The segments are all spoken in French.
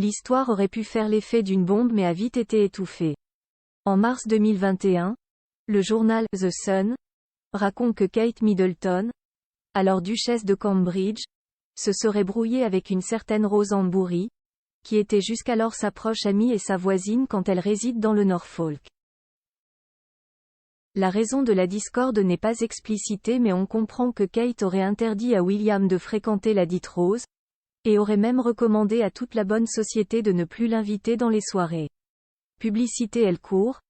L'histoire aurait pu faire l'effet d'une bombe mais a vite été étouffée. En mars 2021, le journal The Sun raconte que Kate Middleton, alors duchesse de Cambridge, se serait brouillée avec une certaine Rose Embury, qui était jusqu'alors sa proche amie et sa voisine quand elle réside dans le Norfolk. La raison de la discorde n'est pas explicitée mais on comprend que Kate aurait interdit à William de fréquenter la dite Rose, et aurait même recommandé à toute la bonne société de ne plus l'inviter dans les soirées. Publicité elle court,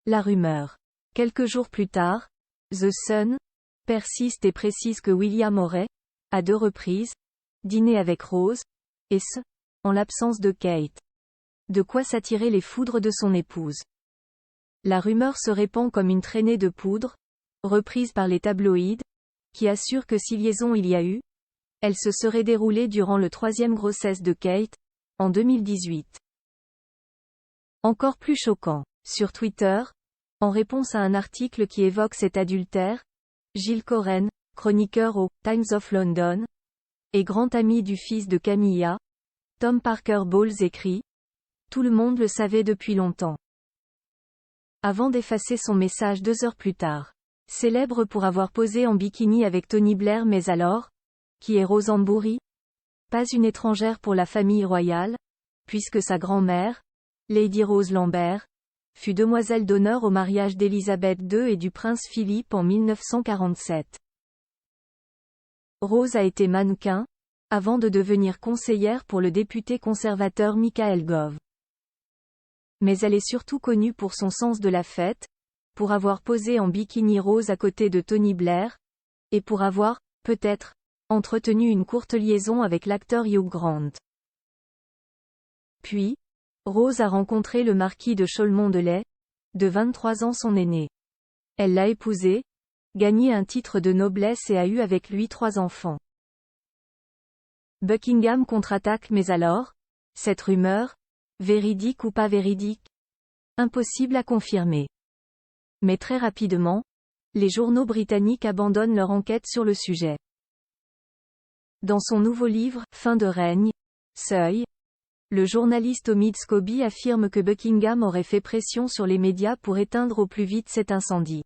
la rumeur. Quelques jours plus tard, The Sun persiste et précise que William aurait, à 2 reprises, dîné avec Rose, et ce, en l'absence de Kate. De quoi s'attirer les foudres de son épouse. La rumeur se répand comme une traînée de poudre, reprise par les tabloïds, qui assurent que si liaison il y a eu, elle se serait déroulée durant le 3e grossesse de Kate, en 2018. Encore plus choquant, sur Twitter, en réponse à un article qui évoque cet adultère, Giles Coren, chroniqueur au Times of London, et grand ami du fils de Camilla, Tom Parker Bowles écrit « Tout le monde le savait depuis longtemps ». Avant d'effacer son message 2 heures plus tard. Célèbre pour avoir posé en bikini avec Tony Blair mais alors, qui est Rose Embury? Pas une étrangère pour la famille royale, puisque sa grand-mère, Lady Rose Lambert, fut demoiselle d'honneur au mariage d'Élisabeth II et du prince Philippe en 1947. Rose a été mannequin, avant de devenir conseillère pour le député conservateur Michael Gove. Mais elle est surtout connue pour son sens de la fête, pour avoir posé en bikini rose à côté de Tony Blair, et pour avoir, peut-être, entretenu une courte liaison avec l'acteur Hugh Grant. Puis, Rose a rencontré le marquis de Cholmondeley, de 23 ans son aîné. Elle l'a épousé, gagné un titre de noblesse et a eu avec lui 3 enfants. Buckingham contre-attaque mais alors, cette rumeur, véridique ou pas véridique? Impossible à confirmer. Mais très rapidement, les journaux britanniques abandonnent leur enquête sur le sujet. Dans son nouveau livre, Fin de règne, Seuil, le journaliste Omid Scobie affirme que Buckingham aurait fait pression sur les médias pour éteindre au plus vite cet incendie.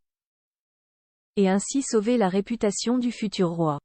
Et ainsi sauver la réputation du futur roi.